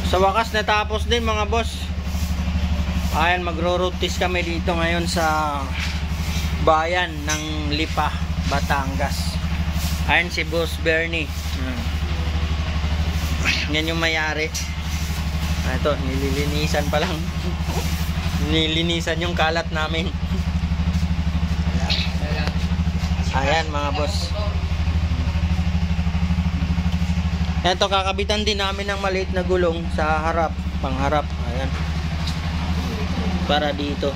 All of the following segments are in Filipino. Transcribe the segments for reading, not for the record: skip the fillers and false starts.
Sa wakas natapos din mga boss. Ayan, magro-road test kami dito ngayon sa bayan ng Lipa, Batangas. Ayan si Boss Bernie. Yan yung mayari. Ito, nililinisan pa lang. Nilinisan yung kalat namin. Ayan mga boss. Ito, kakabitan din namin ng maliit na gulong sa harap, pangharap. Ayan. Para dito.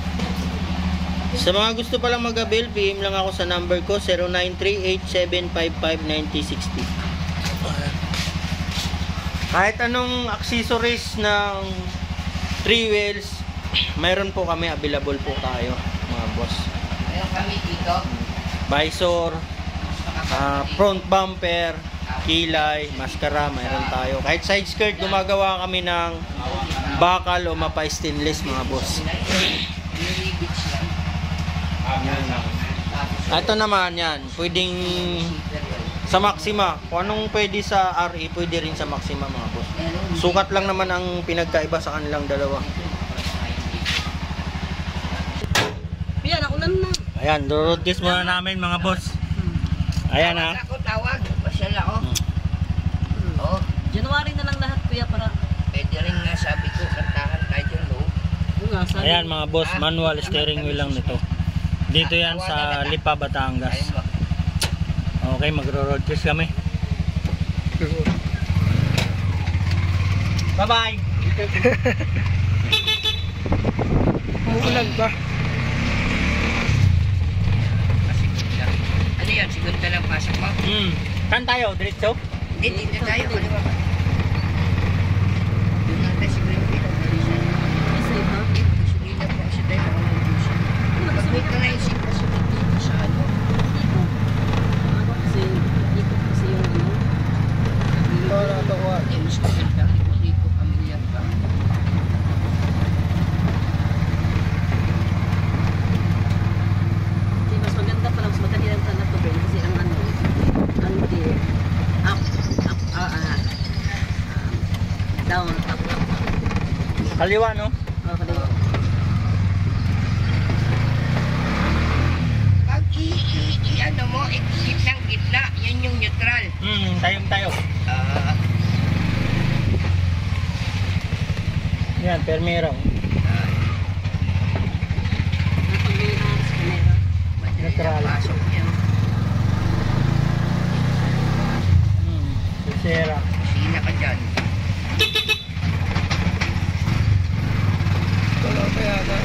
Sa mga gusto palang mag-avail, PM lang ako sa number ko, 0938-755-9060. Kahit anong accessories ng 3 wheels, mayroon po kami, available po tayo, mga boss. Mayroon kami dito. Visor, front bumper, kilay, maskara, mayroon tayo. Kahit side skirt, gumagawa kami ng bakal o mapa stainless, mga boss. Ito naman yan, pwedeng sa Maxima. Kung anong pwede sa RE, pwede rin sa Maxima, mga boss. Sukat lang naman ang pinagkaiba sa kanilang dalawa. Yan, nakulan na. Ayan, road test muna namin, mga boss. Ayan ha. Ako tawag, pasyal ako. Oo. January na lang lahat kuya para. Pwede rin nga sabi ko, kantahan tayo dyan loob. Ayan mga boss, manual steering wheel lang nito. Dito yan sa Lipa, Batangas. Okay, magro-road test kami. Bye-bye! Umuulan ba? Ano yan, siguro lang pasok mo? Saan tayo? Diretso? Hindi, dito tayo. Kaliwa ba? Doon lang tayo siguro yung pila. Kasi ha? Gasolina po kasi tayo ako ng juice. Pag-wait ka na isip kasi dito sa ano. Ano kasi dito kasi yung ano. Wala ito ko. Yung student lang, hindi ko familiar ba? Kasi mas maganda pa lang, mas madali lang sana to Ben kasi ang ano, ang di up, down, up. Kaliwa, no? Kaliwa. Pag ano mo, gitna, yan yung neutral. Tayo. Yan, permero. Neutral. Pasok yan. Sera. Sina ka dyan. Wala pa yata.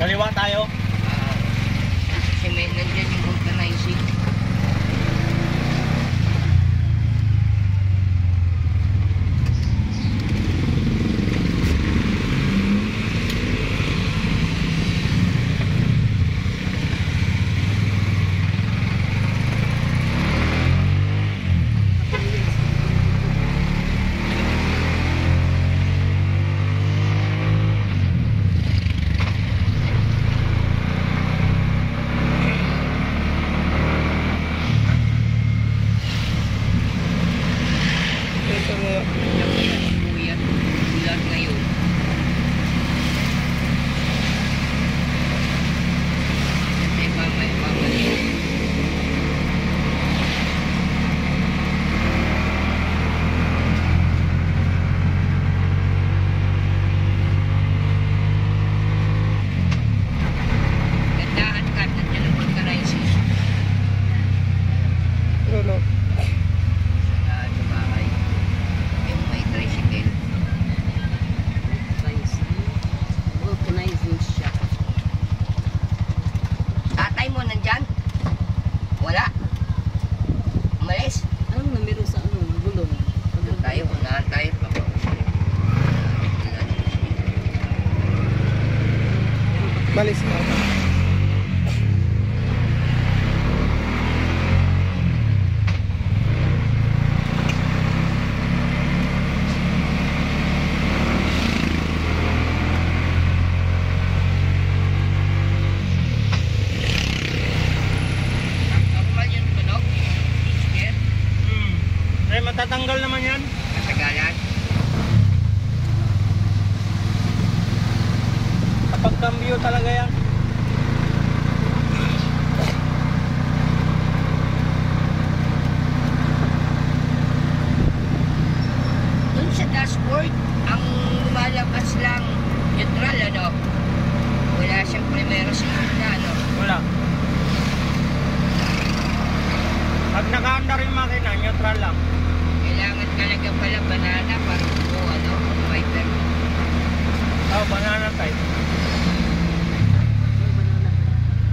Kaliwa tayo. Kasi may nandyan yung organizing. Balis na. Ay, matatanggal naman yan. Matagalan. Kapag cambio talaga yan. Doon sa dashboard, ang lumalabas lang neutral, ano? Wala siyang primero sa na, ano? Wala. Pag naka-under yung makina, neutral lang. Kailangan talaga pala banana para po, ano, wiper. Oh, banana type.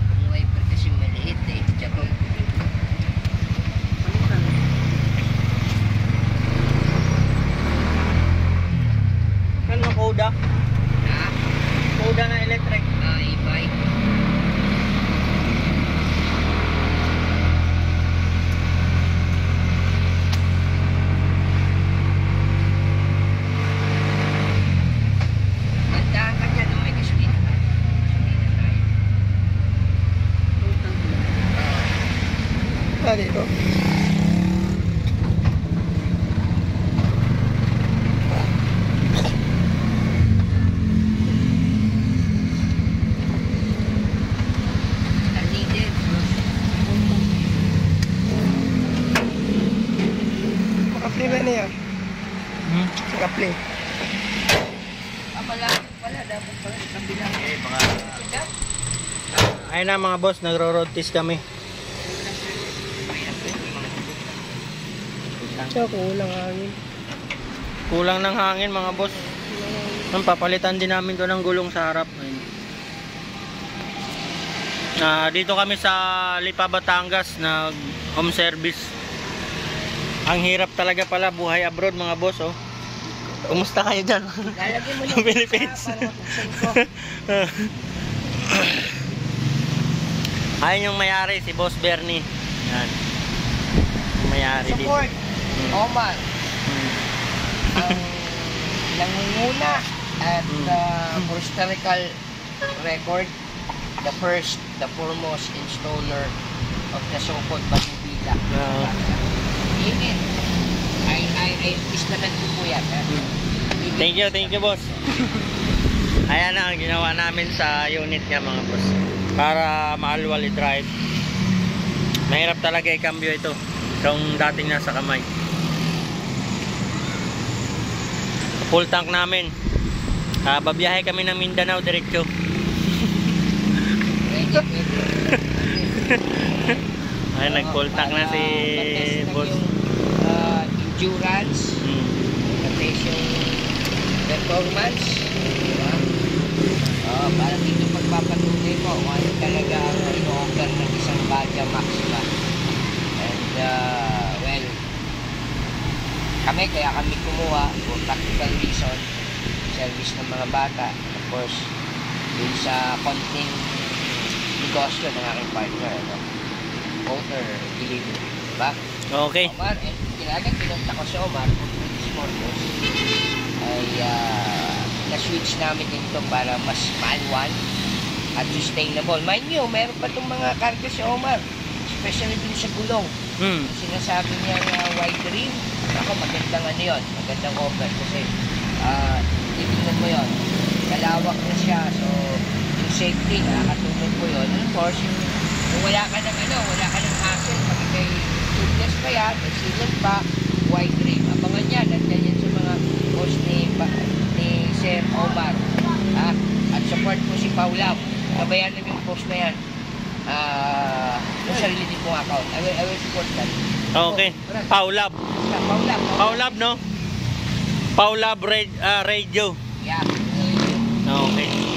Ang wiper kasi maliit eh. Tsaka, Ano, Koda? na, Koda na electric. e-bike. Bandahan ka dyan, may gasolina ka. Gasolina tayo. Dito. Needed. Maka-play ba niya? Hmm? Maka-play. Wala, dapat pala isang bilang. Ayun na mga boss, nagro-road test kami. Siya, kulang hangin. Kulang ng hangin mga boss. Papalitan din namin to ng gulong sa harap. Ayun. Dito kami sa Lipa, Batangas, nag home service. Ang hirap talaga pala buhay abroad mga boss, oh. Kumusta kayo dyan? Lalagyan mo Sa Philippines. Ayun yung mayari, si Boss Bernie. Yan. Yung mayari dito. Support. Omar. Ang nangunguna at for historical record, the first, the foremost installer of the so-called Batubila. Even, ay, islanan ko po yan. Thank you boss. Ayan na ang ginawa namin sa unit niya mga boss. Para maalwal i-drive. Mahirap talaga i-cambio ito. Itong dating nasa kamay. Full tank namin. Babiyahe kami ng Mindanao diretso. Ay, nag-full tank na si boss. Endurance, pati yung performance, diba? Para dito pagpapatunay ko kung ano talaga ang ino-offer ng isang Baja Maxima. And well, kaya kami kumuha for practical reason, service ng mga bata, of course, dun sa konting negosyo ng aking partner, ano? Motor delivery, diba? Okay. Omar, kinagat pinunta ko si Omar for this purpose ay na-switch namin dito para mas manual at sustainable. Mind nyo, meron pa itong mga cargo si Omar, especially dun sa gulong. Sinasabi niya wide rim, ako magandang ano yun, magandang offer kasi titignan mo yun, kalawak na siya, so yung safety, nakakatulong po yun. And of course, kung wala ka ng hassle, pag kay tubeless pa yan, may sealant pa, wide rim. Abangan yan, nandiyan yan sa mga post ni Sir Omar. At support po si Paulab. Kabayan namin yung post na yan. Yung sarili din pong account. I will support that. Okay. Paulab. Paulab, no? Paulab Radio. Yeah. Okay.